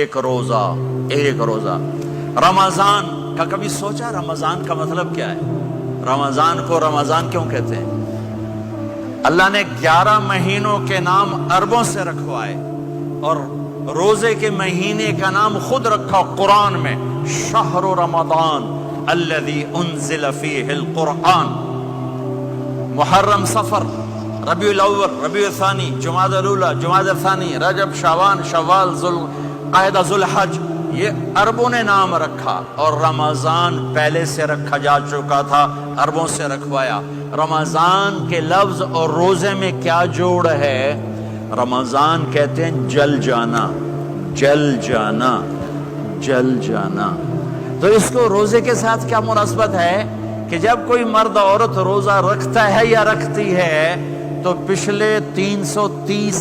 ایک روزہ، ایک روزہ رمضان کا کبھی سوچا رمضان کا مطلب کیا ہے؟ رمضان کو رمضان کیوں کہتے ہیں؟ اللہ نے 11 مہینوں کے نام عربوں سے رکھوائے اور روزے کے مہینے کا نام خود رکھا قرآن میں، شہر رمضان الذی انزل فیہ القرآن۔ محرم، صفر، ربیع الاول، ربیع الثانی، جمادی الاولی، جمادی الثانی، رجب، شعبان، شوال، ذوالقعدہ، ذوالحج، یہ عربوں نے نام رکھا، اور رمضان پہلے سے رکھا جا چکا تھا، عربوں سے رکھوایا۔ رمضان کے لفظ اور روزے میں کیا جوڑ ہے؟ رمضان کہتے ہیں جل جانا، جل جانا، جل جانا۔ تو اس کو روزے کے ساتھ کیا مناسبت ہے کہ جب کوئی مرد عورت روزہ رکھتا ہے یا رکھتی ہے تو پچھلے 330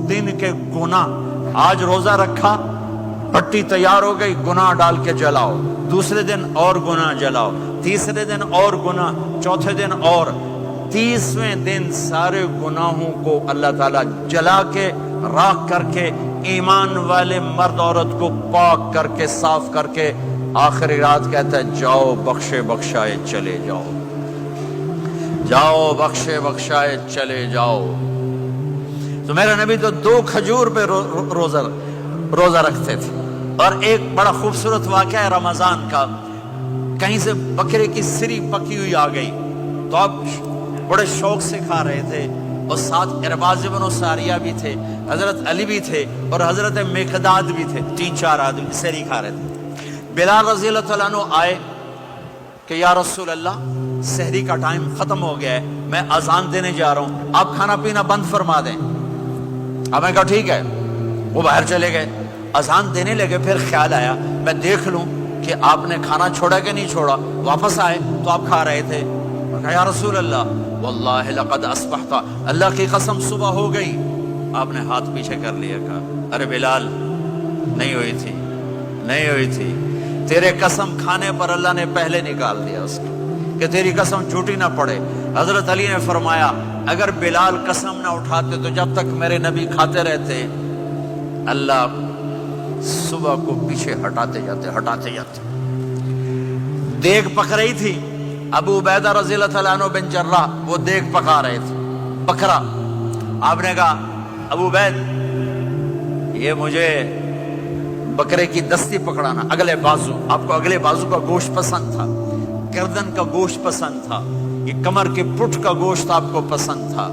دن کے گناہ، آج روزہ رکھا، پٹی تیار ہو گئی، گناہ ڈال کے جلاؤ، دوسرے دن اور گناہ جلاؤ، تیسرے دن اور گناہ، چوتھے دن اور، 30ویں دن سارے گناہوں کو اللہ تعالیٰ جلا کے، راکھ کر کے، ایمان والے مرد عورت کو پاک کر کے، صاف کر کے، آخری رات کہتا ہے جاؤ بخشے بخشائے چلے جاؤ، جاؤ بخشے بخشائے چلے جاؤ۔ تو میرا نبی تو 2 کھجور پہ روزہ رکھتے تھے۔ اور ایک بڑا خوبصورت واقعہ ہے رمضان کا، کہیں سے بکرے کی سری پکی ہوئی آ گئی تو اب بڑے شوق سے کھا رہے تھے، اور ساتھ ارباز بن ساریہ بھی تھے، حضرت علی بھی تھے، اور حضرت مقداد بھی تھے، 3-4 آدمی سری کھا رہے تھے۔ بلال رضی اللہ عنہ آئے کہ یا رسول اللہ سحری کا ٹائم ختم ہو گیا ہے، میں اذان دینے جا رہا ہوں، آپ کھانا پینا بند فرما دیں۔ اب میں کہا ٹھیک ہے، وہ باہر چلے گئے، اذان دینے لگے، پھر خیال آیا میں دیکھ لوں کہ آپ نے کھانا چھوڑا کہ نہیں چھوڑا، واپس آئے تو آپ کھا رہے تھے۔ میں کہا یا رسول اللہ واللہ لقد اصبحت، اللہ کی قسم صبح ہو گئی۔ آپ نے ہاتھ پیچھے کر لیا، کہا ارے بلال نہیں ہوئی تھی، نہیں ہوئی تھی، تیرے قسم کھانے پر اللہ نے پہلے نکال دیا اس کو کہ تیری قسم جھوٹی نہ پڑے۔ حضرت علی نے فرمایا اگر بلال قسم نہ اٹھاتے تو جب تک میرے نبی کھاتے رہتے اللہ صبح کو پیچھے ہٹاتے جاتے۔ دیگ پک رہی تھی، ابو عبیدہ رضی اللہ تعالیٰ عنہ بن جراح وہ دیگ پکا رہے تھے، بکرا۔ آپ نے کہا ابو عبید یہ مجھے بکرے کی دستی پکڑانا، اگلے بازو، آپ کو اگلے بازو کا گوشت پسند تھا، گردن کا گوشت پسند تھا، یہ کمر کے پٹھ کا گوشت آپ کو پسند تھا،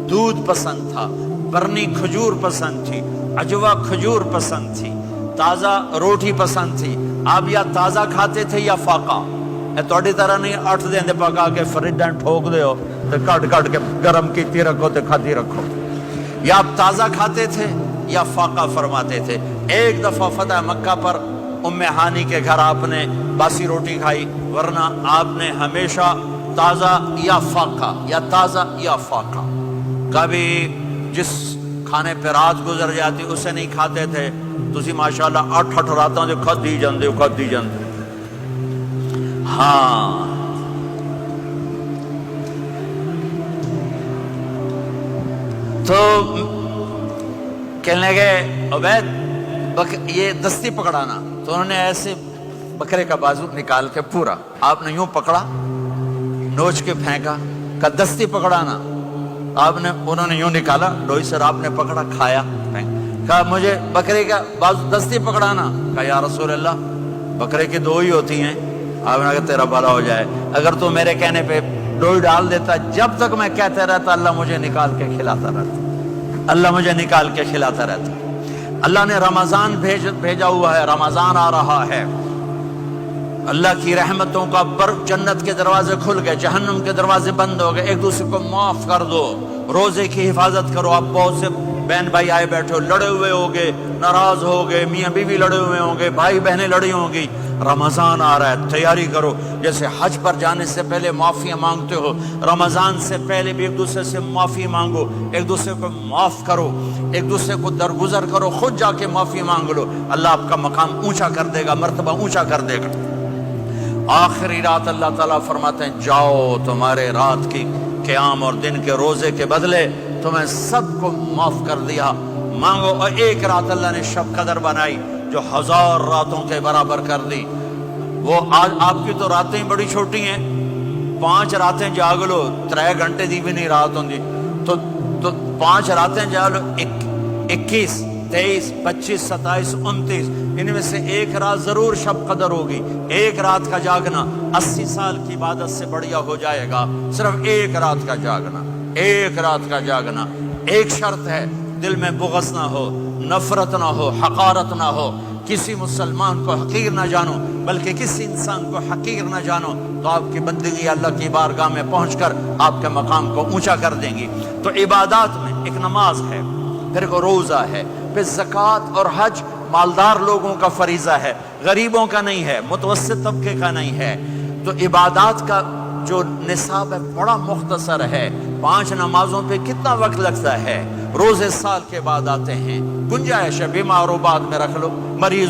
دودھ پسند تھا، برنی کھجور پسند تھی، عجوا کھجور پسند تھی، تازہ روٹی پسند تھی۔ آپ یا تازہ کھاتے تھے یا فاقہ، توڑی طرح نہیں 8 دن پکا کے فریڈ ٹھوک دے ہو تو کٹ کے گرم کیتی رکھو تو کھاتی رکھو، یا آپ تازہ کھاتے تھے یا فاقہ فرماتے تھے۔ ایک دفعہ فتح مکہ پر ام ہانی کے گھر آپ نے باسی روٹی کھائی، ورنہ آپ نے ہمیشہ تازہ یا فاقہ، یا تازہ یا فاقہ، کبھی جس کھانے پہ رات گزر جاتی اسے نہیں کھاتے تھے۔ تسی ماشاءاللہ 8 راتاں جو کھدی جاندے۔ ہاں تو کہنے لگے عبید یہ دستی پکڑانا، تو انہوں نے ایسے بکرے کا بازو نکال کے پورا آپ نے یوں پکڑا، نوچ کے پھینکا، کہا دستی پکڑانا، انہوں نے یوں نکالا ڈوئی سر، آپ نے پکڑا، کھایا، کہا مجھے بکرے کا بازو دستی پکڑانا، کہا یا رسول اللہ بکرے کی 2 ہی ہوتی ہیں۔ آپ نے کہا تیرا بھلا ہو جائے، اگر تو میرے کہنے پہ ڈوئی ڈال دیتا، جب تک میں کہتے رہتا اللہ مجھے نکال کے کھلاتا رہتا، اللہ مجھے نکال کے کھلاتا رہتا۔ اللہ نے رمضان بھیجا ہوا ہے، رمضان آ رہا ہے، اللہ کی رحمتوں کا جنت کے دروازے کھل گئے، جہنم کے دروازے بند ہو گئے، ایک دوسرے کو معاف کر دو، روزے کی حفاظت کرو۔ آپ بہت سے بہن بھائی آئے بیٹھے ہو، لڑے ہوئے ہوگے، ناراض ہوگے، میاں بیوی لڑے ہوئے ہوں گے، بھائی بہنیں لڑی ہوں گی، رمضان آ رہا ہے، تیاری کرو۔ جیسے حج پر جانے سے پہلے معافیاں مانگتے ہو، رمضان سے پہلے بھی ایک دوسرے سے معافی مانگو، ایک دوسرے کو معاف کرو، ایک دوسرے کو درگزر کرو، خود جا کے معافی مانگ لو، اللہ آپ کا مقام اونچا کر دے گا، مرتبہ اونچا کر دے گا۔ آخری رات اللہ تعالیٰ فرماتے ہیں جاؤ، تمہارے رات کی قیام اور دن کے روزے کے بدلے تمہیں سب کو معاف کر دیا، مانگو۔ اور ایک رات اللہ نے شب قدر بنائی، جو 1000 راتوں کے برابر کر دی. وہ آج آپ کی تو راتیں بڑی چھوٹی ہیں, 5 راتیں جاگ لو 3 گھنٹے دی بھی نہیں رات ہوندی, تو 5 راتیں جاگ لو 21 23 25 27 29, ان میں سے ایک رات ضرور شب قدر ہوگی. ایک رات کا جاگنا 80 سال کی عبادت سے بڑھیا ہو جائے گا. صرف ایک رات کا جاگنا, ایک رات کا جاگنا. ایک شرط ہے, دل میں بغض نہ ہو, نفرت نہ ہو, حقارت نہ ہو, کسی مسلمان کو حقیر نہ جانو, بلکہ کسی انسان کو حقیر نہ جانو, تو آپ کی بندگی اللہ کی بارگاہ میں پہنچ کر آپ کے مقام کو اونچا کر دیں گی. تو عبادات میں ایک نماز ہے, پھر ایک روزہ ہے, پھر زکوٰۃ اور حج مالدار لوگوں کا فریضہ ہے, غریبوں کا نہیں ہے, متوسط طبقے کا نہیں ہے. تو عبادات کا جو نصاب ہے بڑا مختصر ہے. 5 نمازوں پہ کتنا وقت لگتا ہے؟ روزے سال کے بعد آتے ہیں. گنجائش ہے, بیمار و بعد میں رکھ لو, مریض